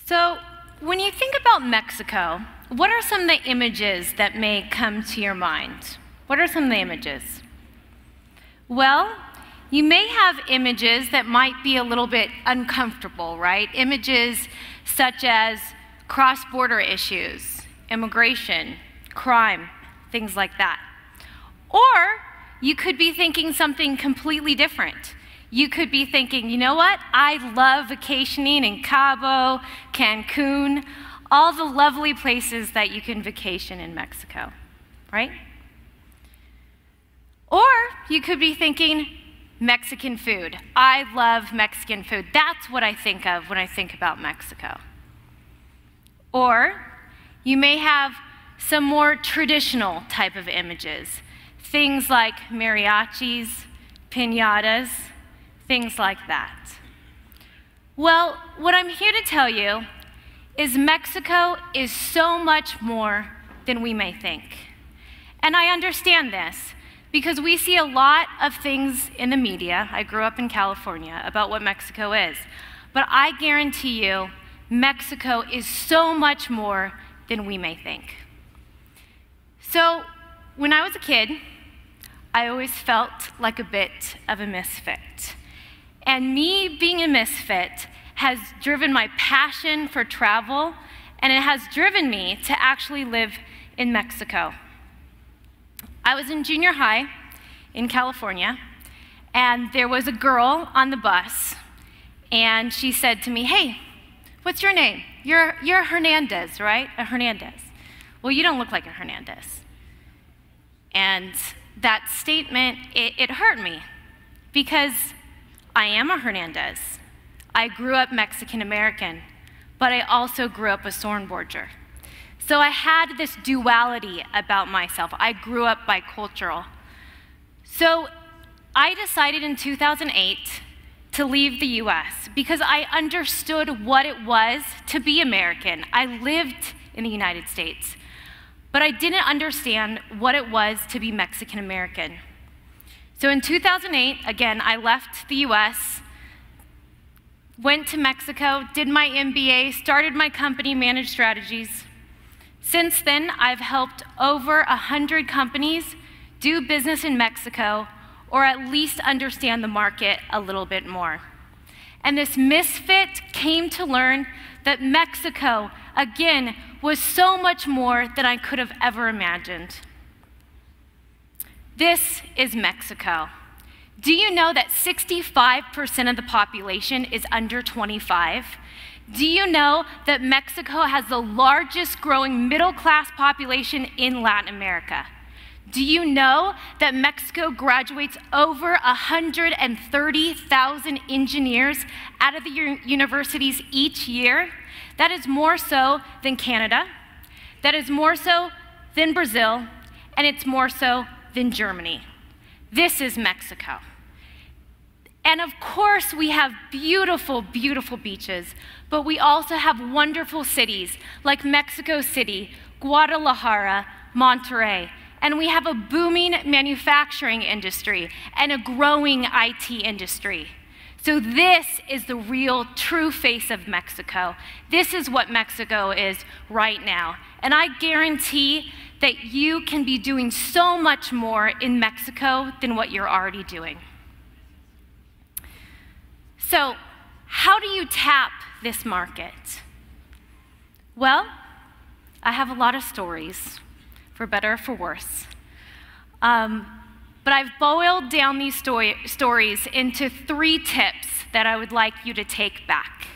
So, when you think about Mexico, what are some of the images that may come to your mind? What are some of the images? Well, you may have images that might be a little bit uncomfortable, right? Images such as cross-border issues, immigration, crime, things like that. Or you could be thinking something completely different. You could be thinking, you know what? I love vacationing in Cabo, Cancun, all the lovely places that you can vacation in Mexico, right? Or you could be thinking, Mexican food. I love Mexican food. That's what I think of when I think about Mexico. Or you may have some more traditional type of images, things like mariachis, piñatas, things like that. Well, what I'm here to tell you is Mexico is so much more than we may think. And I understand this because we see a lot of things in the media, I grew up in California, about what Mexico is. But I guarantee you, Mexico is so much more than we may think. So, when I was a kid, I always felt like a bit of a misfit. And me being a misfit has driven my passion for travel, and it has driven me to actually live in Mexico. I was in junior high in California, and there was a girl on the bus, and she said to me, "Hey, what's your name? You're Hernandez, right? A Hernandez. Well, you don't look like a Hernandez." And that statement, it hurt me, because I am a Hernandez. I grew up Mexican-American, but I also grew up a Sorenborger. So I had this duality about myself. I grew up bicultural. So I decided in 2008 to leave the US because I understood what it was to be American. I lived in the United States, but I didn't understand what it was to be Mexican-American. So in 2008, again, I left the US, went to Mexico, did my MBA, started my company, Managed Strategies. Since then, I've helped over 100 companies do business in Mexico, or at least understand the market a little bit more. And this misfit came to learn that Mexico, again, was so much more than I could have ever imagined. This is Mexico. Do you know that 65% of the population is under 25? Do you know that Mexico has the largest growing middle-class population in Latin America? Do you know that Mexico graduates over 130,000 engineers out of the universities each year? That is more so than Canada, that is more so than Brazil, and it's more so than Germany. This is Mexico. And of course, we have beautiful, beautiful beaches, but we also have wonderful cities like Mexico City, Guadalajara, Monterrey, and we have a booming manufacturing industry and a growing IT industry. So this is the real, true face of Mexico. This is what Mexico is right now. And I guarantee that you can be doing so much more in Mexico than what you're already doing. So, how do you tap this market? Well, I have a lot of stories, for better or for worse. But I've boiled down these stories into 3 tips that I would like you to take back.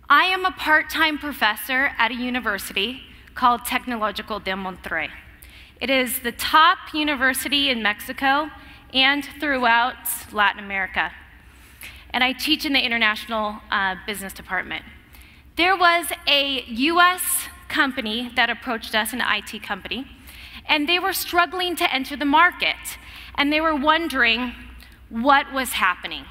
I am a part-time professor at a university called Tecnológico de Monterrey. It is the top university in Mexico and throughout Latin America. And I teach in the International Business Department. There was a US company that approached us, an IT company, and they were struggling to enter the market. And they were wondering what was happening.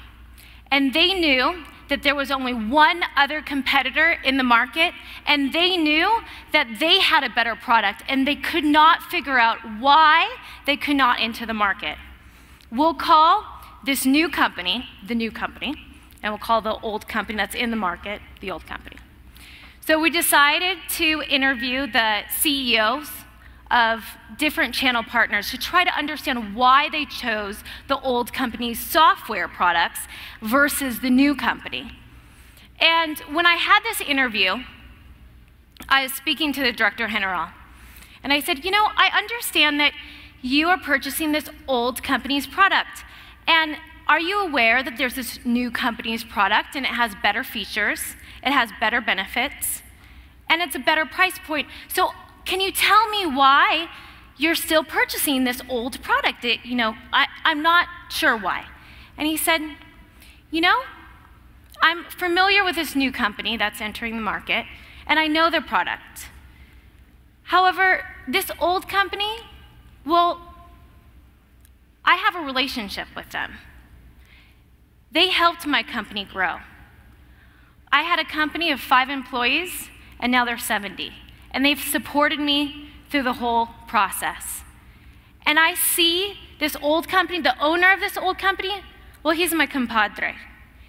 And they knew that there was only one other competitor in the market, and they knew that they had a better product, and they could not figure out why they could not enter the market. We'll call this new company, the new company, and we'll call the old company that's in the market, the old company. So we decided to interview the CEOs of different channel partners to try to understand why they chose the old company's software products versus the new company. And when I had this interview, I was speaking to the director general, and I said, you know, I understand that you are purchasing this old company's product, and are you aware that there's this new company's product and it has better features, it has better benefits, and it's a better price point? So can you tell me why you're still purchasing this old product? I'm not sure why. And he said, you know, I'm familiar with this new company that's entering the market, and I know their product. However, this old company, well, I have a relationship with them. They helped my company grow. I had a company of 5 employees, and now they're 70. And they've supported me through the whole process. And I see this old company, the owner of this old company, well, he's my compadre.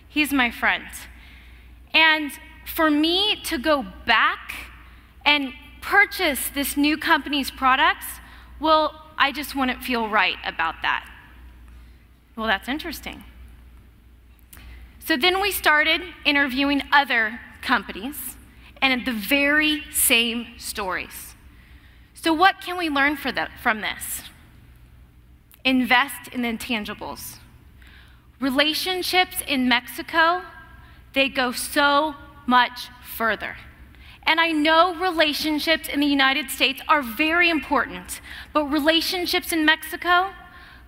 He's my friend. And for me to go back and purchase this new company's products, well, I just wouldn't feel right about that. Well, that's interesting. So then we started interviewing other companies, and the very same stories. So what can we learn from this? Invest in the intangibles. Relationships in Mexico, they go so much further. And I know relationships in the United States are very important, but relationships in Mexico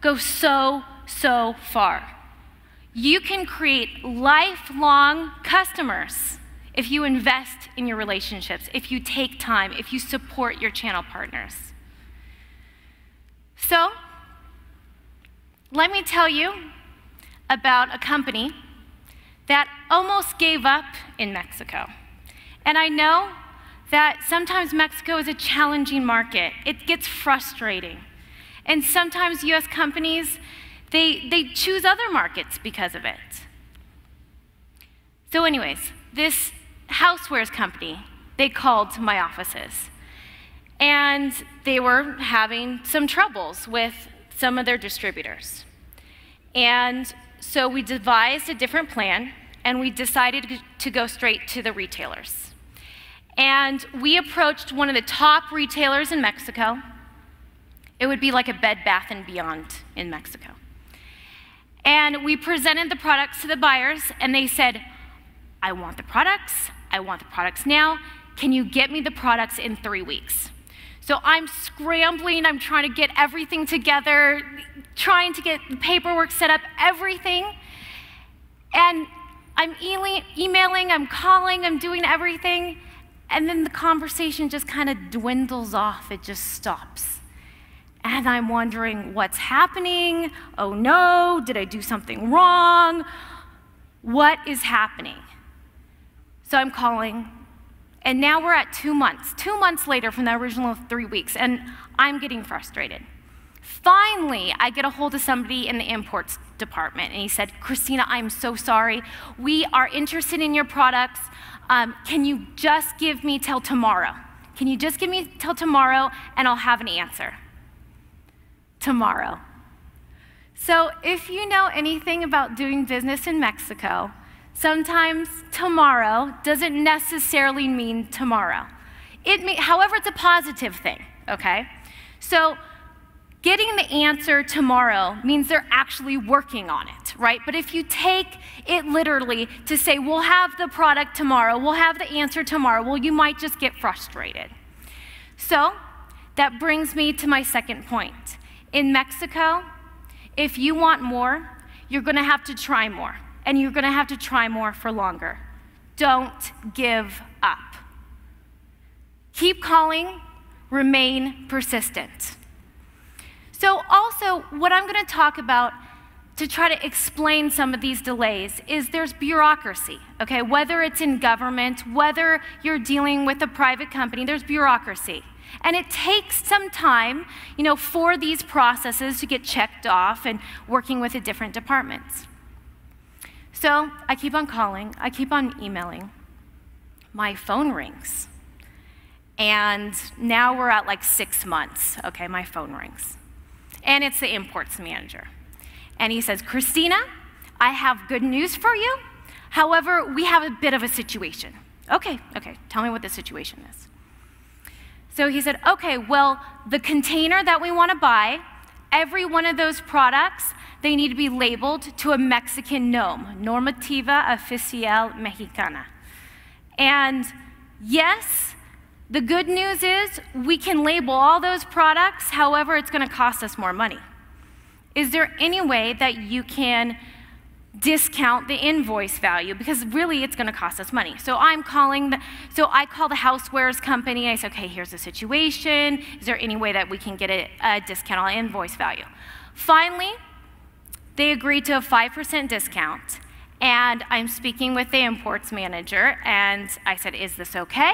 go so, so far. You can create lifelong customers if you invest in your relationships, if you take time, if you support your channel partners. So, let me tell you about a company that almost gave up in Mexico. And I know that sometimes Mexico is a challenging market. It gets frustrating. And sometimes US companies, they choose other markets because of it. So anyways, this housewares company, they called my offices. And they were having some troubles with some of their distributors. And so we devised a different plan, and we decided to go straight to the retailers. And we approached one of the top retailers in Mexico. It would be like a Bed Bath & Beyond in Mexico. And we presented the products to the buyers, and they said, I want the products now. Can you get me the products in 3 weeks? So I'm scrambling, I'm trying to get everything together, trying to get the paperwork set up, everything. And I'm emailing, I'm calling, I'm doing everything. And then the conversation just kind of dwindles off, it just stops. And I'm wondering what's happening. Oh no, did I do something wrong? What is happening? So I'm calling, and now we're at 2 months. 2 months later from the original 3 weeks, and I'm getting frustrated. Finally, I get a hold of somebody in the imports department, and he said, Cristina, I'm so sorry. We are interested in your products. Can you just give me till tomorrow? Can you just give me till tomorrow, and I'll have an answer? Tomorrow. So if you know anything about doing business in Mexico, sometimes tomorrow doesn't necessarily mean tomorrow. However, it's a positive thing, okay? So getting the answer tomorrow means they're actually working on it, right? But if you take it literally to say, we'll have the product tomorrow, we'll have the answer tomorrow, well, you might just get frustrated. So that brings me to my second point. In Mexico, if you want more, you're gonna have to try more. And you're gonna have to try more for longer. Don't give up. Keep calling, remain persistent. So also, what I'm gonna talk about to try to explain some of these delays is there's bureaucracy, okay? Whether it's in government, whether you're dealing with a private company, there's bureaucracy. And it takes some time, for these processes to get checked off and working with the different departments. So I keep on calling, I keep on emailing, my phone rings. And now we're at like 6 months, okay, my phone rings. And it's the imports manager. And he says, Cristina, I have good news for you. However, we have a bit of a situation. Okay, tell me what the situation is. So he said, okay, well, the container that we want to buy, every one of those products, they need to be labeled to a Mexican norm, Normativa Oficial Mexicana. And yes, the good news is we can label all those products, however, it's going to cost us more money. Is there any way that you can discount the invoice value? Because really, it's going to cost us money. So I call the housewares company, and I say, okay, here's the situation. Is there any way that we can get a discount on invoice value? Finally, they agreed to a 5% discount. And I'm speaking with the imports manager, and I said, is this okay?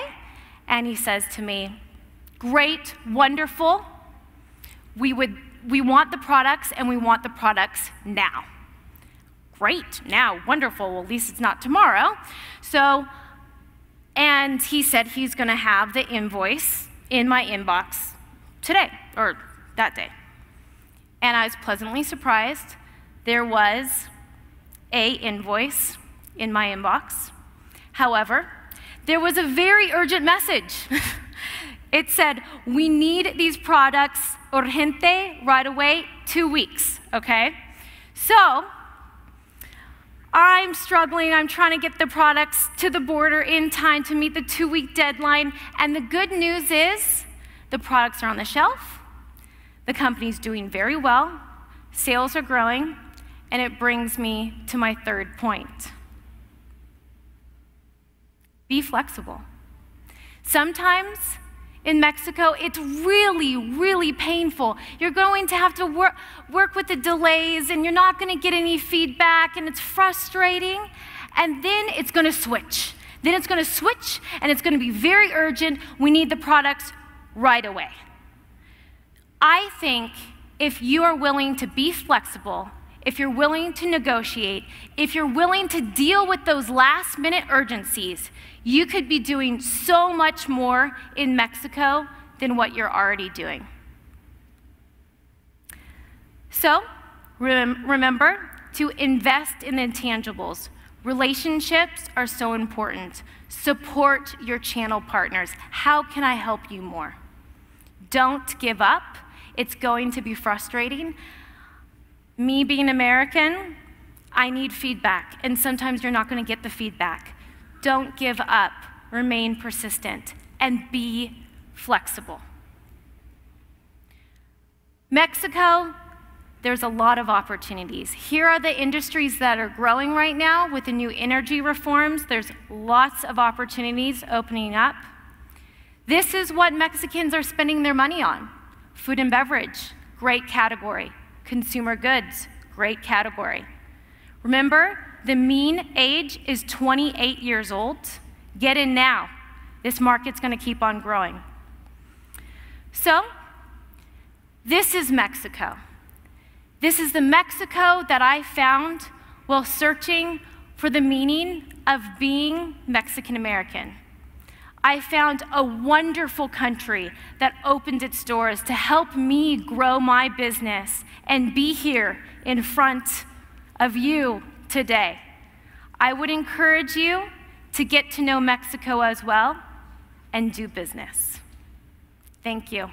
And he says to me, great, wonderful. We want the products, and we want the products now. Great, now, wonderful, well, at least it's not tomorrow. So, and he said he's gonna have the invoice in my inbox today, or that day. And I was pleasantly surprised. There was an invoice in my inbox. However, there was a very urgent message. It said, we need these products urgente, right away, 2 weeks, okay? So, I'm struggling, I'm trying to get the products to the border in time to meet the 2-week deadline, and the good news is the products are on the shelf, the company's doing very well, sales are growing, and it brings me to my third point. Be flexible. Sometimes in Mexico, it's really, really painful. You're going to have to work with the delays, and you're not going to get any feedback, and it's frustrating. And then it's going to switch. Then it's going to switch, and it's going to be very urgent. We need the products right away. I think if you are willing to be flexible, if you're willing to negotiate, if you're willing to deal with those last-minute urgencies, you could be doing so much more in Mexico than what you're already doing. So, remember to invest in the intangibles. Relationships are so important. Support your channel partners. How can I help you more? Don't give up. It's going to be frustrating. Me being American, I need feedback, and sometimes you're not going to get the feedback. Don't give up, remain persistent, and be flexible. Mexico, there's a lot of opportunities. Here are the industries that are growing right now with the new energy reforms. There's lots of opportunities opening up. This is what Mexicans are spending their money on. Food and beverage, great category. Consumer goods, great category. Remember, the mean age is 28 years old. Get in now. This market's going to keep on growing. So, this is Mexico. This is the Mexico that I found while searching for the meaning of being Mexican American. I found a wonderful country that opened its doors to help me grow my business and be here in front of you today. I would encourage you to get to know Mexico as well and do business. Thank you.